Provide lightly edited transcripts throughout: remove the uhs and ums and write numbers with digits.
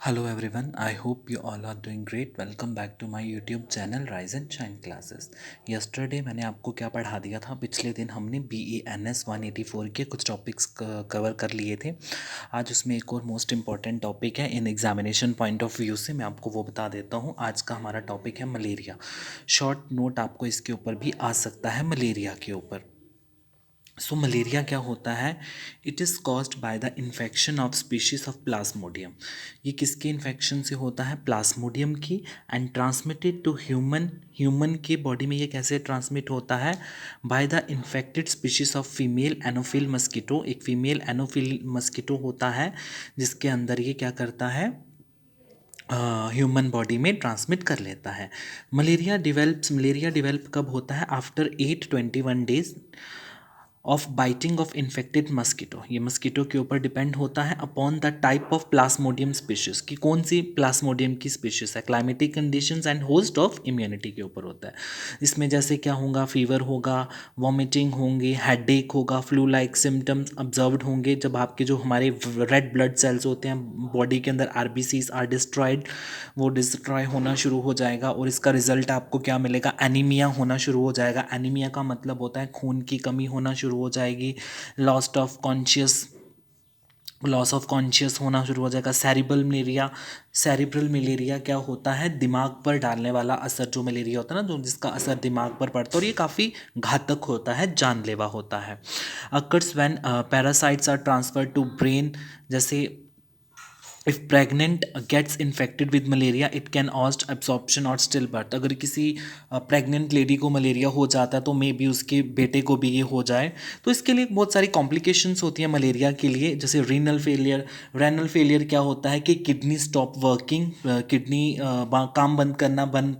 Hello everyone, I hope you all are doing great. Welcome back to my YouTube channel Rise and Shine Classes. Yesterday मैंने आपको क्या पढ़ा दिया था? पिछले दिन हमने BENS 184 के कुछ टॉपिक्स कवर कर लिए थे. आज उसमें एक और मोस्ट इम्पॉर्टेंट टॉपिक है in examination point of view से. मैं आपको वो बता देता हूँ. आज का हमारा टॉपिक है मलेरिया. शॉर्ट नोट आपको इसके ऊपर भी आ सकता है मलेरिया के ऊपर. सो मलेरिया क्या होता है? It is caused by the infection of species of plasmodium. ये किसके इन्फेक्शन से होता है? प्लाज्मोडियम की. एंड ट्रांसमिटेड टू ह्यूमन के बॉडी में ये कैसे ट्रांसमिट होता है? By the infected species of female anopheles mosquito. एक फीमेल एनोफिल मस्कीटो होता है जिसके अंदर ये क्या करता है, ह्यूमन बॉडी में ट्रांसमिट कर लेता है. मलेरिया डिवेल्प कब होता है? After 8-21 days of biting of infected mosquito. ये मस्कीटो के ऊपर डिपेंड होता है upon the type of Plasmodium species की कौन सी प्लाज्मोडियम की स्पीशीज है. Climatic conditions and host of immunity के ऊपर होता है. इसमें जैसे क्या होगा? फीवर होगा, वॉमिटिंग होंगे, हेडेक होगा, फ्लू लाइक सिम्टम्स ऑब्जर्व्ड होंगे. जब आपके जो हमारे रेड ब्लड सेल्स होते हैं बॉडी के अंदर, आरबीसीज आर डिस्ट्रॉयड, वो डिस्ट्रॉय होना शुरू हो जाएगा और इसका रिजल्ट आपको क्या मिलेगा? एनीमिया होना शुरू हो जाएगा. एनीमिया का मतलब होता है खून की कमी होना शुरू हो जाएगी. लॉस ऑफ कॉन्शियस होना शुरू हो जाएगा. सेरिब्रल मलेरिया क्या होता है? दिमाग पर डालने वाला असर. जो मलेरिया होता है ना, जो जिसका असर दिमाग पर पड़ता है और ये काफ़ी घातक होता है, जानलेवा होता है. Occurs when parasites are transfer to brain. जैसे if pregnant gets infected with malaria it can ऑस्ट एब्सॉर्प्शन और स्टिल बर्थ. अगर किसी प्रेग्नेंट लेडी को मलेरिया हो जाता है तो मे बी उसके बेटे को भी ये हो जाए. तो इसके लिए बहुत सारी कॉम्प्लिकेशंस होती हैं मलेरिया के लिए. जैसे रेनल फेलियर क्या होता है कि किडनी स्टॉप वर्किंग. किडनी काम बंद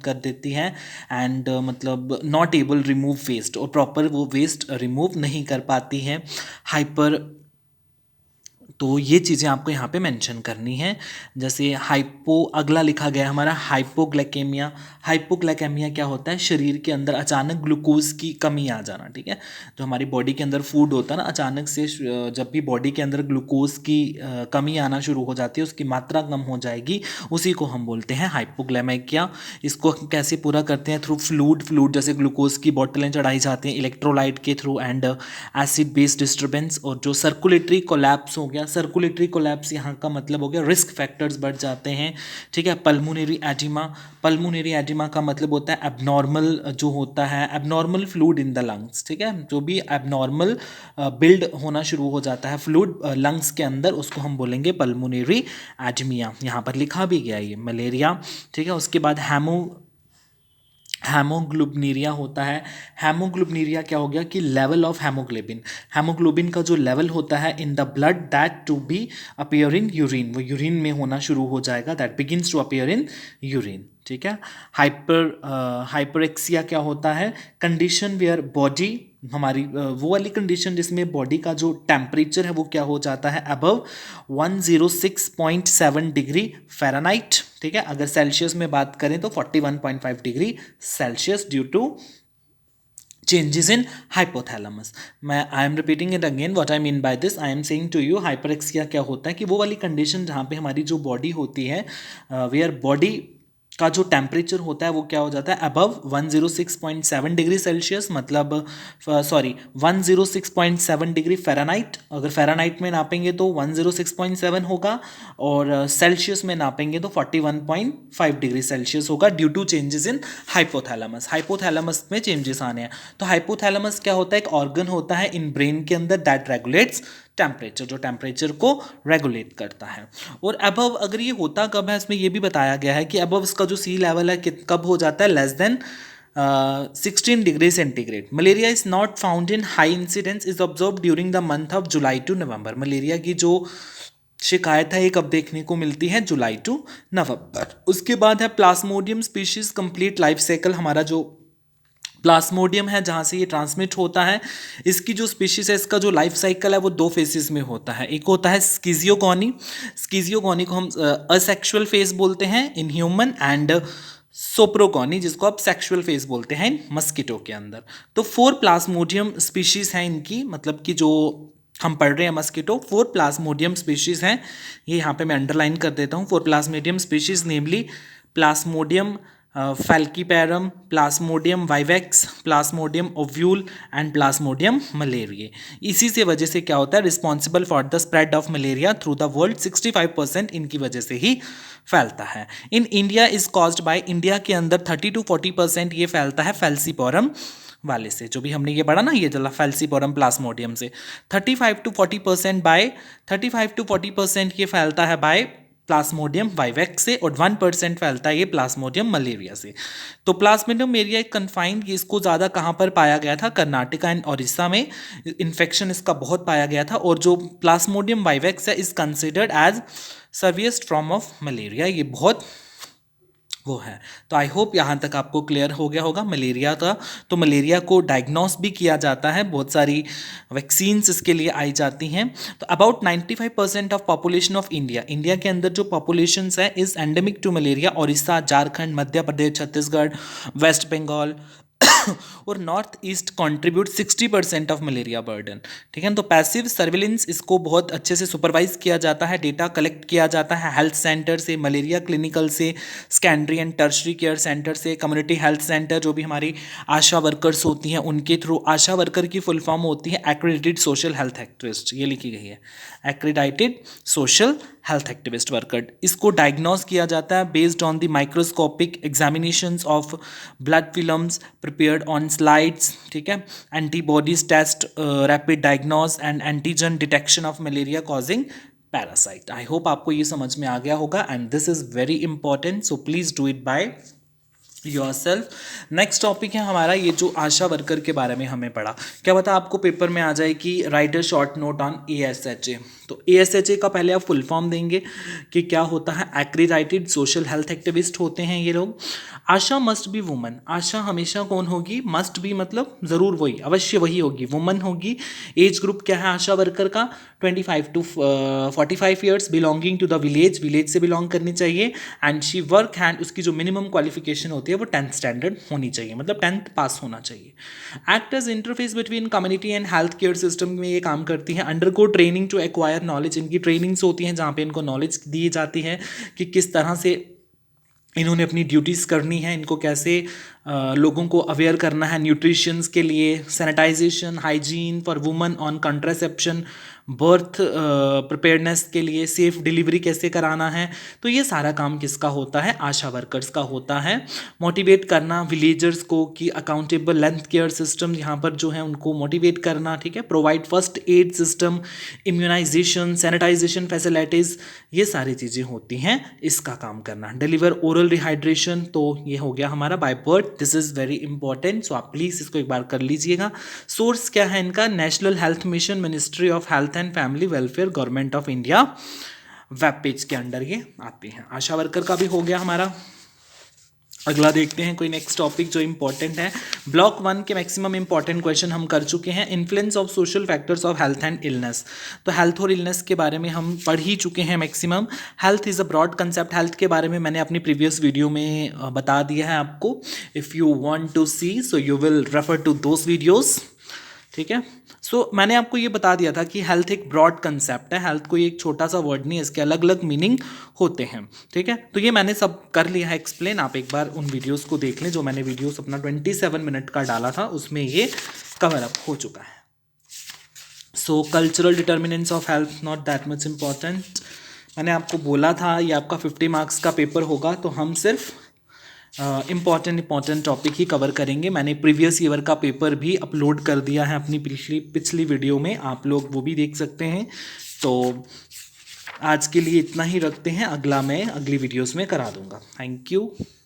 कर देती है. एंड मतलब नॉट एबल रिमूव वेस्ट, और प्रॉपर वो वेस्ट रिमूव नहीं कर पाती है. हाइपर तो ये चीज़ें आपको यहाँ पे मेंशन करनी है. जैसे अगला लिखा गया हमारा हाइपोग्लाइकेमिया. हाइपोग्लाइकेमिया क्या होता है? शरीर के अंदर अचानक ग्लूकोज की कमी आ जाना. ठीक है, जो हमारी बॉडी के अंदर फूड होता है ना, अचानक से जब भी बॉडी के अंदर ग्लूकोज की कमी आना शुरू हो जाती है, उसकी मात्रा कम हो जाएगी, उसी को हम बोलते हैं हाइपोग्लाइकेमिया. इसको कैसे पूरा करते हैं? थ्रू फ्लूड जैसे ग्लूकोज की बोतलें चढ़ाई जाती हैं इलेक्ट्रोलाइट के through, and acid based disturbance. और जो सर्कुलेटरी कोलैप्स हो गया, सर्कुलेटरी कोलैप्स यहाँ का मतलब हो गया रिस्क फैक्टर्स बढ़ जाते हैं. ठीक है. पल्मोनरी एडिमा का मतलब होता है एबनॉर्मल, जो होता है abnormal fluid in the lungs. ठीक है, जो भी एबनॉर्मल बिल्ड होना शुरू हो जाता है फ्लूड लंग्स के अंदर, उसको हम बोलेंगे पल्मोनरी एडमिया. यहाँ पर लिखा भी गया ये मलेरिया. ठीक है. उसके बाद हेमोग्लोबिनीरिया होता है. हेमोग्लोबिनीरिया क्या हो गया कि लेवल ऑफ हेमोग्लोबिन का जो लेवल होता है in the blood that to be appear in urine, वो यूरिन में होना शुरू हो जाएगा. That begins to appear in urine. ठीक है. हाइपरेक्सिया क्या होता है? कंडीशन वेयर बॉडी, हमारी वो वाली कंडीशन जिसमें बॉडी का जो टेम्परेचर है वो क्या हो जाता है? Above 106.7 degree Fahrenheit. ठीक है. अगर सेल्सियस में बात करें तो 41.5 degree Celsius due to changes in hypothalamus. मैं I am repeating it again. What I mean by this, I am saying to you hyperpyrexia क्या होता है कि वो वाली कंडीशन जहाँ पे हमारी जो बॉडी होती है, वेयर बॉडी का जो टेम्परेचर होता है वो क्या हो जाता है? अबव 106.7 डिग्री सेल्सियस, मतलब 106.7 डिग्री फ़ारेनहाइट. अगर फ़ारेनहाइट में नापेंगे तो 106.7 होगा, और सेल्सियस में नापेंगे तो 41.5 डिग्री सेल्सियस होगा due to changes in hypothalamus में चेंजेस आने हैं. तो हाइपोथैलेमस क्या होता है? एक ऑर्गन होता है इन ब्रेन के अंदर दैट रेगुलेट्स टेम्परेचर, जो टेम्परेचर को रेगुलेट करता है. और अबव अगर ये होता कब है, इसमें ये भी बताया गया है कि अबव इसका जो सी लेवल है कब हो जाता है? Less than 16 degree centigrade. Malaria is not found in high incidence, is observe during the month of July to November. Malaria की जो शिकायत है ये कब देखने को मिलती है? जुलाई टू नवंबर. उसके बाद है Plasmodium species complete life cycle. हमारा जो प्लाज्मोडियम है जहाँ से ये ट्रांसमिट होता है, इसकी जो स्पीशीज है, इसका जो लाइफ साइकिल है वो दो फेजेस में होता है. एक होता है स्कीजियोगोनी को हम असेक्सुअल फेज बोलते हैं इन ह्यूमन, एंड सोप्रोगोनी जिसको आप सेक्सुअल फेज बोलते हैं इन मस्कीटो के अंदर. तो 4 प्लाज्मोडियम स्पीशीज हैं इनकी, मतलब कि जो हम पढ़ रहे हैं मस्कीटो। 4 प्लाज्मोडियम स्पीशीज़ हैं, ये यहाँ पे मैं अंडरलाइन कर देता हूँ। 4 plasmodium species namely plasmodium falciparum, plasmodium vivax, plasmodium ovale and plasmodium malariae. इसी से वजह से क्या होता है, responsible for the spread of malaria through the world. 65% इनकी वजह से ही फैलता है। In India is caused by, India के अंदर 30 to 40% ये फैलता है फैल्सीपोरम वाले से, जो भी हमने ये पढ़ा ना, ये चला फैल्सीपोरम प्लाज्मोडियम से। 35 to 40% ये फैलता है बाय प्लाज्मोडियम वाइवेक्स से, और 1% फैलता है ये प्लाज्मोडियम मलेरिया से। तो प्लाज्मोडियम मलेरिया कन्फाइंड, इसको ज़्यादा कहाँ पर पाया गया था, कर्नाटका एंड ओडिशा में इन्फेक्शन इसका बहुत पाया गया था। और जो प्लाज्मोडियम वाइवेक्स है is considered as severest form of malaria, ये बहुत वो है। तो आई होप यहाँ तक आपको क्लियर हो गया होगा मलेरिया का। तो मलेरिया को डायग्नोस भी किया जाता है, बहुत सारी वैक्सीन्स इसके लिए आई जाती हैं। तो about 95% of population of India, India के अंदर जो पॉपुलेशन है is endemic to malaria. Orissa, Jharkhand, Madhya Pradesh, Chhattisgarh, West Bengal और North East contribute 60% of malaria burden. ठीक है, तो पैसिव सर्विलेंस, इसको बहुत अच्छे से सुपरवाइज किया जाता है, डेटा कलेक्ट किया जाता है हेल्थ सेंटर से, मलेरिया क्लिनिकल से, secondary and tertiary care centre से, कम्युनिटी हेल्थ सेंटर, जो भी हमारी आशा वर्कर्स होती हैं उनके थ्रू। आशा वर्कर की फुल फॉर्म होती है एक्रेडिटेड सोशल हेल्थ एक्टिविस्ट, ये लिखी गई है, accredited social health activist worker. इसको डायग्नोस किया जाता है based on the microscopic examinations of blood films prepared on slides. ठीक है, antibodies test, rapid diagnose and antigen detection of malaria causing parasite. I hope आपको ये समझ में आ गया होगा, and this is very important, so please do it by yourself. Next topic है हमारा, ये जो आशा वर्कर के बारे में हमें पढ़ा, क्या पता आपको पेपर में आ जाए कि right a short note on ASHA। तो ASHA का पहले आप फुल फॉर्म देंगे कि क्या होता है। एक्रेडिटेड सोशल हेल्थ एक्टिविस्ट होते हैं ये लोग। आशा मस्ट बी वुमन, आशा हमेशा कौन होगी, मस्ट बी मतलब ज़रूर वही, अवश्य वही होगी, वुमन होगी। एज ग्रुप क्या है आशा वर्कर का, 25 to 45 years, belonging to the village, village से बिलोंग करनी चाहिए। एंड शी वर्क हैंड, उसकी जो मिनिमम क्वालिफिकेशन होती है वो 10th स्टैंडर्ड होनी चाहिए, मतलब 10th पास होना चाहिए। Act as interface between community and health care system में ये काम करती हैं। Undergo training to acquire knowledge, इनकी ट्रेनिंग्स होती हैं जहाँ पे इनको नॉलेज दी जाती है कि किस तरह से इन्होंने अपनी ड्यूटीज़ करनी है, इनको कैसे लोगों को अवेयर करना है न्यूट्रिशंस के लिए, sanitisation, hygiene for women on contraception, birth preparedness के लिए, सेफ डिलीवरी कैसे कराना है। तो ये सारा काम किसका होता है, आशा वर्कर्स का होता है। मोटिवेट करना विलेजर्स को कि अकाउंटेबल हेल्थ केयर सिस्टम यहाँ पर जो है उनको मोटिवेट करना। ठीक है, provide first aid system, immunisation, sanitisation facilities, ये सारी चीज़ें होती हैं, इसका काम करना। डिलीवर ओरल रिहाइड्रेशन, तो ये हो गया हमारा by birth, this is very important, so आप प्लीज़ इसको एक बार कर लीजिएगा। सोर्स क्या है इनका, national health mission, ministry of health and family welfare, government of India, web page के अंडर ये आते हैं। आशा वर्कर का भी हो गया हमारा। अगला देखते हैं कोई नेक्स्ट टॉपिक जो इंपॉर्टेंट है। ब्लॉक 1 के मैक्सिमम इंपॉर्टेंट क्वेश्चन हम कर चुके हैं। Influence of social factors of health and illness, तो हेल्थ और इलनेस के बारे में हम पढ़ ही चुके हैं maximum. Health is a broad concept, health के बारे में मैंने अपनी प्रीवियस वीडियो में बता दिया है आपको। If you want to see so you will refer to those videos. ठीक है, सो मैंने आपको ये बता दिया था कि हेल्थ एक ब्रॉड कंसेप्ट है, हेल्थ कोई एक छोटा सा वर्ड नहीं है, इसके अलग अलग मीनिंग होते हैं। ठीक है, तो ये मैंने सब कर लिया है एक्सप्लेन, आप एक बार उन वीडियोस को देख लें जो मैंने वीडियोस अपना 27 मिनट का डाला था, उसमें ये कवर अप हो चुका है। सो cultural determinants of health not that much important, मैंने आपको बोला था ये आपका 50 मार्क्स का पेपर होगा, तो हम सिर्फ इम्पॉर्टेंट टॉपिक ही कवर करेंगे। मैंने प्रीवियस ईयर का पेपर भी अपलोड कर दिया है अपनी पिछली वीडियो में, आप लोग वो भी देख सकते हैं। तो आज के लिए इतना ही रखते हैं, अगला मैं अगली वीडियोस में करा दूंगा। Thank you.